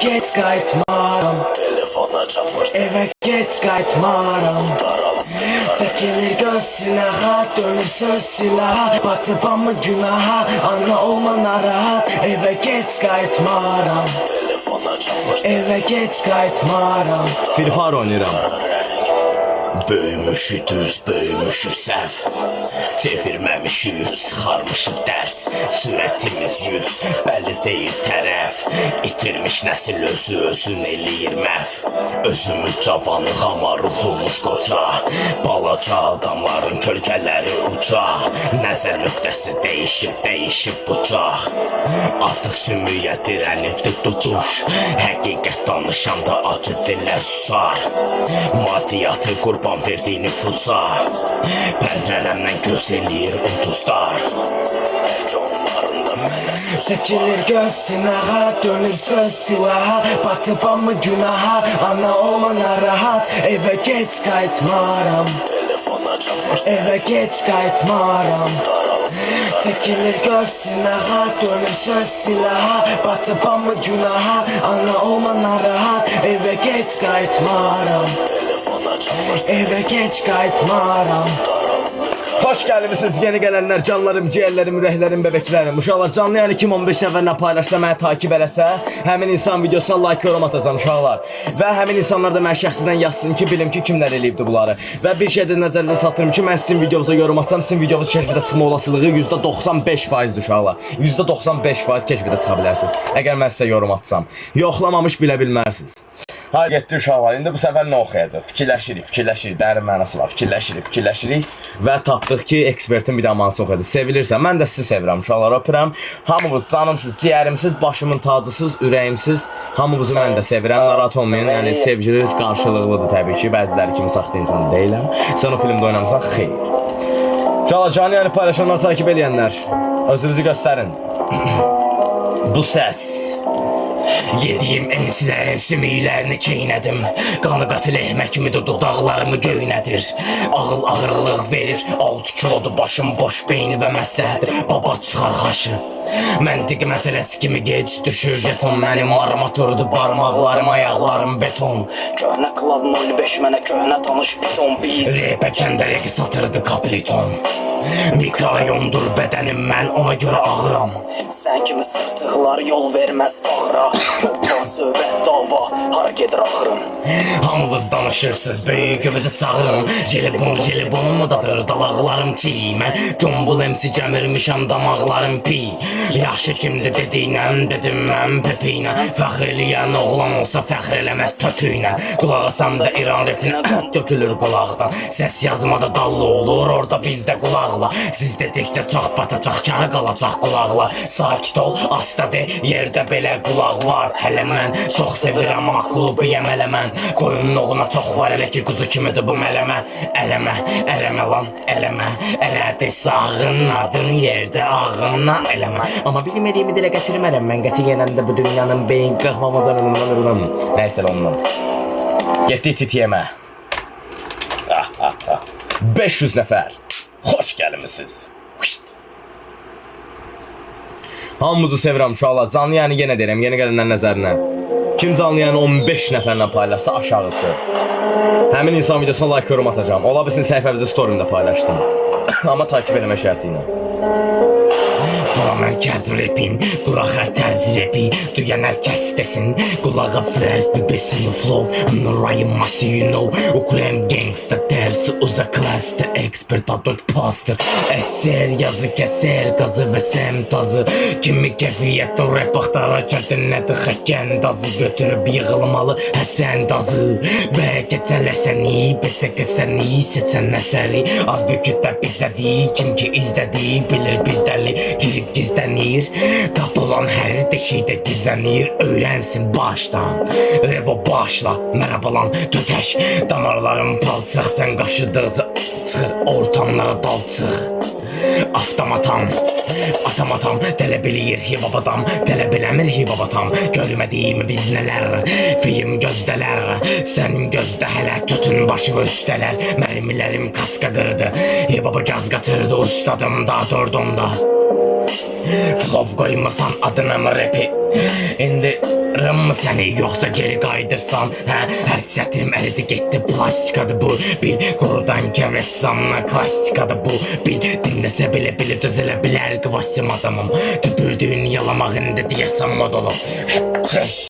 geç qayıtmaram. Telefona çatmırsan Evə geç qayıtmaram. Çəkilir göz silaha, dönür söz silaha. Batıbamı günaha, ana olma narahat. Evə geç qayıtmaram. Telefona çatmırsan Evə geç qayıtmaram. Free Fire oynayıram. Böyümüşük düz, böyümüşük səhv. Çevirməmişik, çıxarmışıq dərs. Sürətimiz 100, bəlli deyil tərəf. İtirmiş nəsil özünü eləyir məhv. Özümüz cavanıq, amma ruhumuz qoca. Balaca adamların kölgələri uca. Nəzər nöqtəsi dəyişib bucaq. Artıq sümüyə dirənibdir tutuş. Həqiqət danışanda acı dillər susar. Maddiyatı qurban verdiyi nüfusa. Pəncərəmdən göz eləyir ulduzlar. Bəlkə onların da mənə Çəkilir göz sinaha, dönür söz silaha. Batıbamı günaha, ana olma narahat. Evə geç qayıtmaram. telefona çatmırsan Evə geç qayıtmaram. Çəkilir göz sinaha, dönür söz silaha. Batıbamı günaha, ana olma narahat. Evə geç qayıtmaram. Telefona çatmırsan Evə geç qayıtmaram. Hoş gəlmişsiniz yeni gələnlər, canlarım, ciyərlərim, ürəklərim, bebəklərim. Uşaqlar canlı yəni 2015 nəfərlə paylaşsa, məni takip eləsə, həmin insan videosuna like, yorum atacam uşaqlar. Və həmin insanlar da mən şəxsindən yazsın ki, bilim ki, kimlər eləyibdir bunları. Və bir şey də nəzərdə satırım ki, mən sizin videonuza yorum atsam, sizin videonuz keşfədə çıxma olasılığı %95%'dir uşaqlar. %95% keşfədə çıxa bilərsiniz. Əgər mən sizə yorum atsam. Yoxlamamış bilə bilmərsiniz. Hayır getdi uşaqlar, indi bu səfər nə oxuyacaq? Fikirləşirik, dərin mənası var, fikirləşirik və tapdıq ki, ekspertin bir amansı oxuyacaq. Sevilirsən, mən də sizi sevirəm uşaqlar, öpürəm. Hamınız canımsız, ciyərimsiz, başımın tacısız, ürəyimsiz. Hamınızı mən də sevirəm, narahat olmayın. Yəni sevginiz qarşılıqlıdır təbii ki, bəziləri kimi saxta insan deyiləm. Sən o filmdə oynamısan, xeyr. Uşaqlar, canlı yəni paylaşanlar, takip eləyənlər, özünüzü göstərin. Bu səs. Yediyim ensilərin sümüklərini çeynədim. Qanı qatı lehmə kimi dodaqlarımı göynədir. Ağıl ağırlıq verir, 6 kilodur başım boş beyni və məsləhəti baba çıxar xaşı. Məntiq məsələsi kimi gec düşür jeton. Mənim armaturdu barmaqlarım, ayaqlarım beton. Köhnə Klad 05 mənə köhnə tanış piton. Biz repə kəndərəqi satırdı kapliton. Mikrorayondur bədənim, mən ona görə ağıram. Sən kimi sırtıqlar yol verməz fağıra. Topla söhbət dava, hara gedir axırım. Hamınız danışırsınız, böyükümüzü çağırın. Jelibon dadır dalaqlarım çi. Mən gömbul emsi gəmirmişəm, damaqlarım pi. Yaxşı kimdir dediyinəm, dedim mən pepiylə. Fəxr eləyən oğlan olsa fəxr eləməz tötüylə. Qulaq asam da İran repinə qan tökülür qulaqdan. Səs yazmada dallı olur, orada bizdə qulaqla. Siz dedikdə çox batacaq, kara qalacaq qulaqlar. Sakit ol, asta de, yerdə belə qulaq var. Hələ mən çox sevirəm, klubiyəm hələ mən. Qoyunluğuna çox var, elə ki quzu kimidir bu mələmə. Eləmə lan, elədi sağın adın yerdə ağına eləmə. Amma bilmədiyimi dilə gətirmərəm, mən qətiyyən də bu dünyanın beyin qahmamazanından ırıram. Nəysə ondan. Getdik titiyemə. 500 nəfər. Xoş gəlmişsiniz. Hamınızı sevirəm uşaqlar. Canlı yəni yenə deyirəm, yeni gələnlər nəzərinə. Kim canlı yəni 15 nəfərlə paylaşsa aşağısı. Həmin insan videosuna like, yorum atacağım. Ola bilsin səhifəmizdə story'imdə paylaşdım. Amma takip eləmə şərti ilə. Bura mərkəz repim, bura hər tərz repi. Duyan hər kəs desin, qulağa frərs bir besin flow. Nurayım ması you know, okurəm gangsta dərsi uza klasda. Expert adult pastor, əsər yazı kəsər, qazı və səmtazı. Kimi kəfiyyət o rap axtararkən dinlədi xəkəndazı. Götürüb yığılmalı həsən dazı. Və keçəl əsəni, beçə qəsəni, seçən əsəri. Az büküdə bizədi, kim ki izlədi, bilir bizdəli. Girib gizlənir, tapılan hər deşikdə gizlənir. Öyrənsin başdan, revo başla, merhabalan tötəş. Damarlarım palçıq, sən qaşıdıqca çıxır ortamlara dalçıq. Avtomatam, atamatam, tələb eləyir hip-hop adam, tələb eləmir hip-hop atam. Görmədiyimi biz nələr, film gözdələr, sən gözdə hələ tütün başı və üstələr. Mərmilərim kaska qırdı, hip-hop'a gaz qatırdı ustadım da dördümdə. Flow koymasan adına mı rapi? İndi rımmı səni yoxsa geri qayıdırsan? Hə, hər sətrim əridi getdi, plastikadır bu. Bil, qurudan kəvəssamla klassikadır bu. Bil, dinləsə belə belə düzələ bilər qıvassım adamım. Tüpürdüyün yalamaq indi deyəsən mod olub.